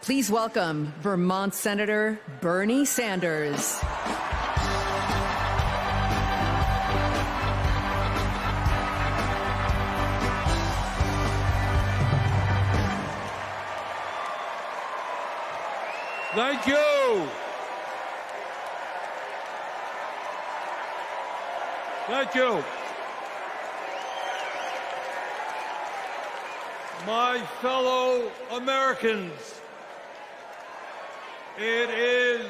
Please welcome Vermont Senator Bernie Sanders. Thank you. Thank you. My fellow Americans, it is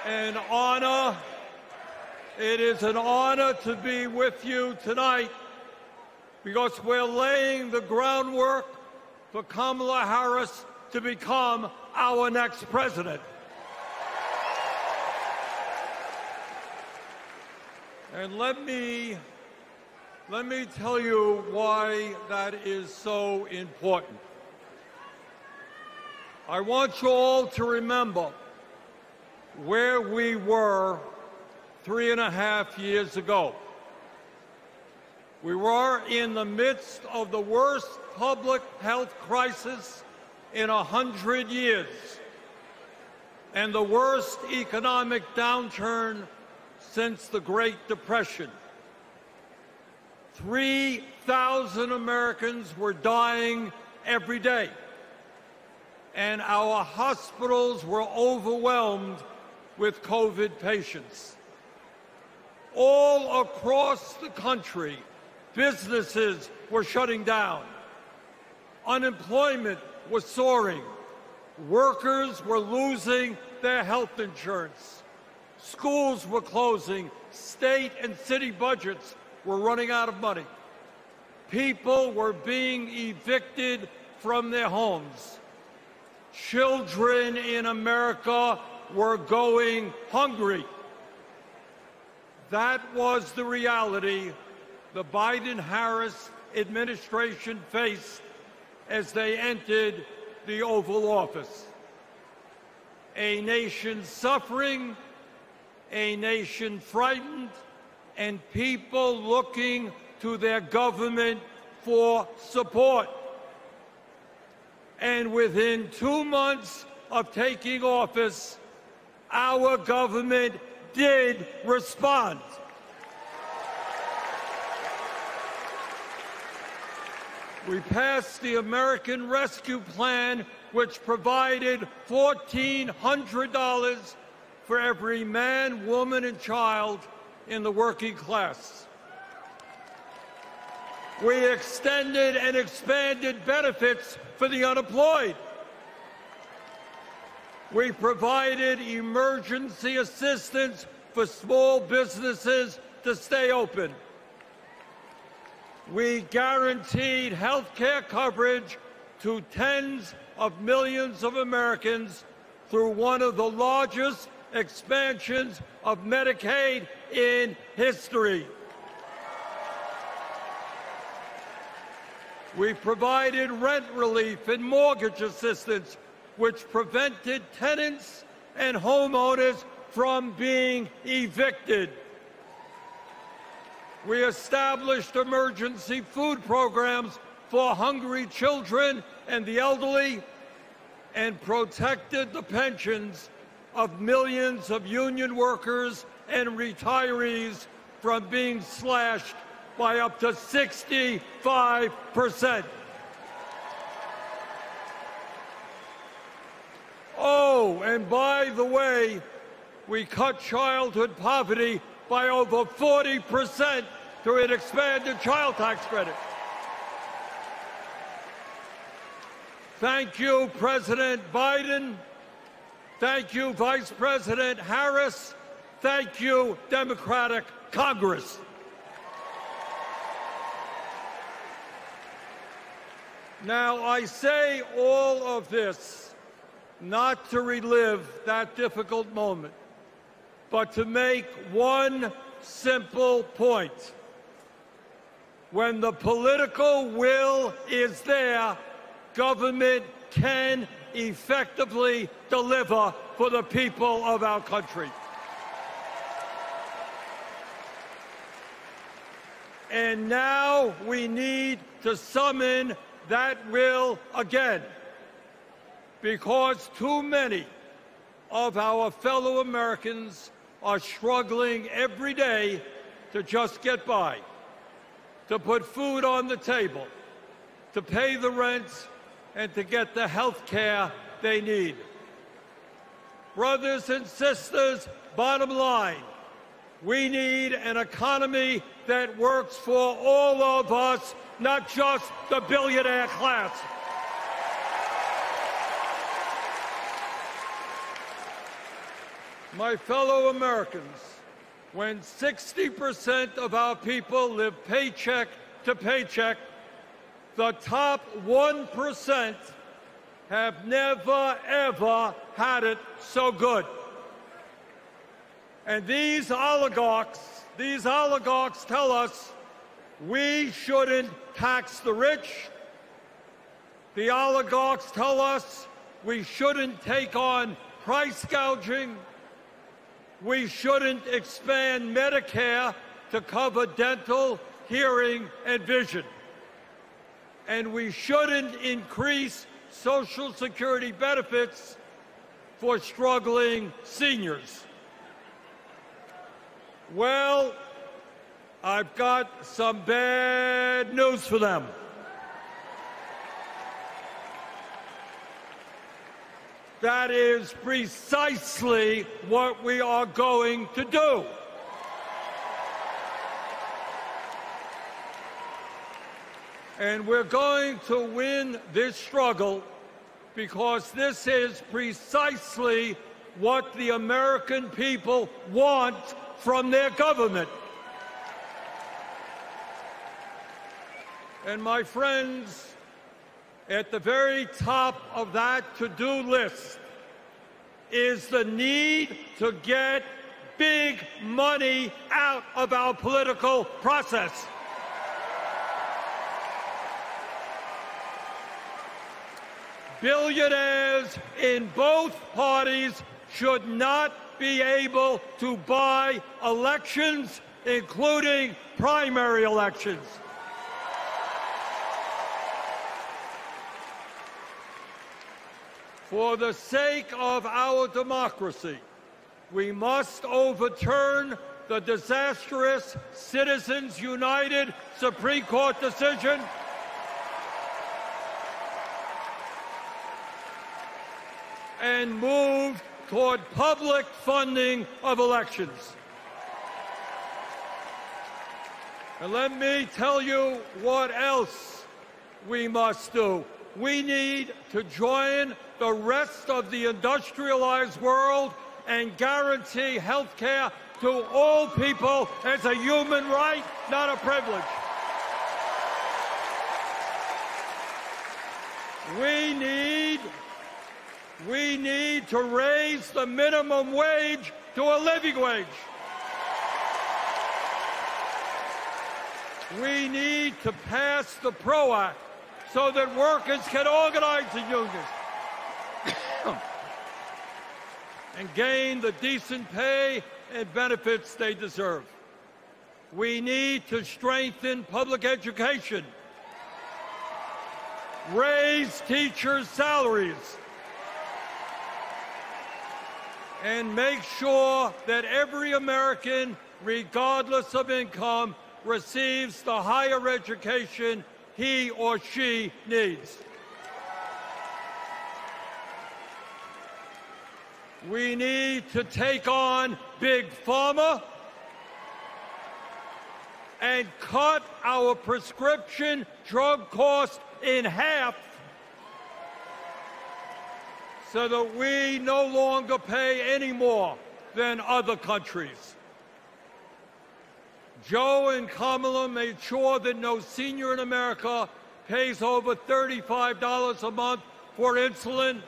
an honor to be with you tonight because we're laying the groundwork for Kamala Harris to become our next president. And let me tell you why that is so important. I want you all to remember where we were 3.5 years ago. We were in the midst of the worst public health crisis in 100 years and the worst economic downturn since the Great Depression. 3,000 Americans were dying every day, and our hospitals were overwhelmed with COVID patients. All across the country, businesses were shutting down. Unemployment was soaring. Workers were losing their health insurance. Schools were closing. State and city budgets were running out of money. People were being evicted from their homes. Children in America were going hungry. That was the reality the Biden-Harris administration faced as they entered the Oval Office. A nation suffering, a nation frightened, and people looking to their government for support. And within 2 months of taking office, our government did respond. We passed the American Rescue Plan, which provided $1,400 for every man, woman, and child in the working class. We extended and expanded benefits for the unemployed. We provided emergency assistance for small businesses to stay open. We guaranteed health care coverage to tens of millions of Americans through one of the largest expansions of Medicaid in history. We provided rent relief and mortgage assistance, which prevented tenants and homeowners from being evicted. We established emergency food programs for hungry children and the elderly, and protected the pensions of millions of union workers and retirees from being slashed by up to 65%. Oh, and by the way, we cut childhood poverty by over 40% through an expanded child tax credit. Thank you, President Biden. Thank you, Vice President Harris. Thank you, Democratic Congress. Now, I say all of this not to relive that difficult moment, but to make one simple point. When the political will is there, government can effectively deliver for the people of our country. And now we need to summon that will again. because too many of our fellow Americans are struggling every day to just get by, to put food on the table, to pay the rent, and to get the health care they need. Brothers and sisters, bottom line, we need an economy that works for all of us, not just the billionaire class. My fellow Americans, when 60% of our people live paycheck to paycheck, the top 1% have never, ever had it so good. And these oligarchs tell us we shouldn't tax the rich. The oligarchs tell us we shouldn't take on price gouging. We shouldn't expand Medicare to cover dental, hearing, and vision. And we shouldn't increase Social Security benefits for struggling seniors. Well, I've got some bad news for them. That is precisely what we are going to do. And we're going to win this struggle because this is precisely what the American people want from their government. And my friends, at the very top of that to-do list is the need to get big money out of our political process. Billionaires in both parties should not be able to buy elections, including primary elections. For the sake of our democracy, we must overturn the disastrous Citizens United Supreme Court decision and move toward public funding of elections. And let me tell you what else we must do. We need to join the rest of the industrialized world and guarantee health care to all people as a human right, not a privilege. We need to raise the minimum wage to a living wage. We need to pass the PRO Act so that workers can organize in unions and gain the decent pay and benefits they deserve. We need to strengthen public education, raise teachers' salaries, and make sure that every American, regardless of income, receives the higher education he or she needs. We need to take on Big Pharma and cut our prescription drug costs in half so that we no longer pay any more than other countries. Joe and Kamala made sure that no senior in America pays over $35 a month for insulin.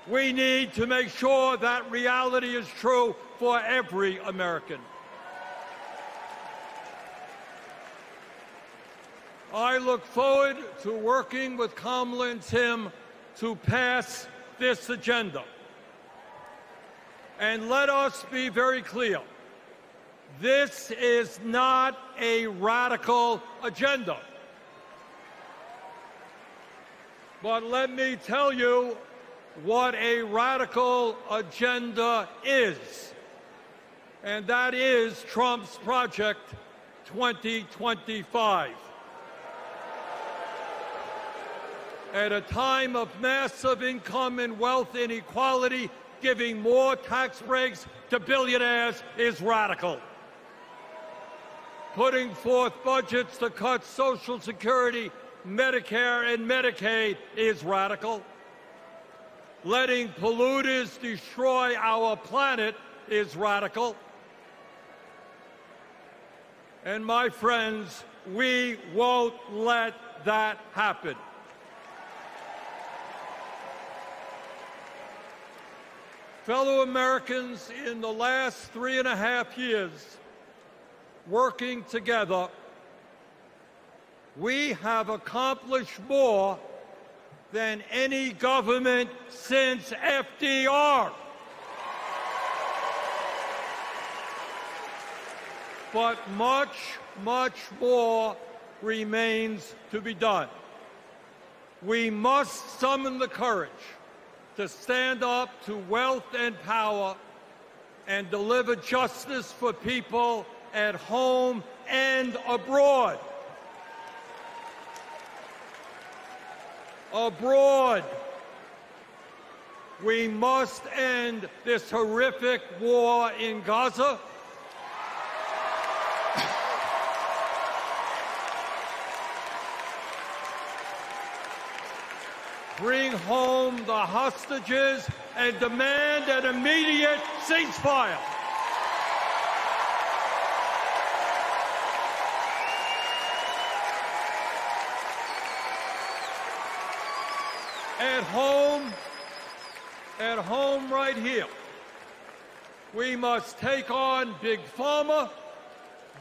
We need to make sure that reality is true for every American. I look forward to working with Kamala and Tim to pass this agenda. And let us be very clear. This is not a radical agenda. But let me tell you what a radical agenda is. And that is Trump's Project 2025. At a time of massive income and wealth inequality, giving more tax breaks to billionaires is radical. Putting forth budgets to cut Social Security, Medicare, and Medicaid is radical. Letting polluters destroy our planet is radical. And my friends, we won't let that happen. Fellow Americans, in the last 3.5 years, working together, we have accomplished more than any government since FDR. But much, much more remains to be done. We must summon the courage to stand up to wealth and power and deliver justice for people at home and abroad. Abroad, we must end this horrific war in Gaza. Bring home the hostages and demand an immediate ceasefire. At home right here, we must take on big pharma,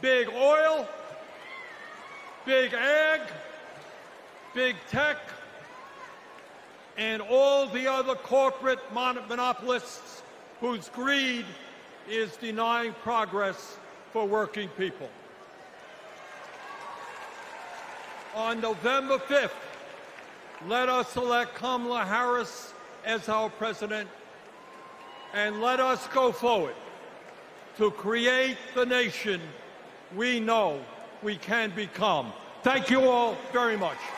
big oil, big ag, big tech, and all the other corporate monopolists whose greed is denying progress for working people. On November 5th, let us elect Kamala Harris as our president, and let us go forward to create the nation we know we can become. Thank you all very much.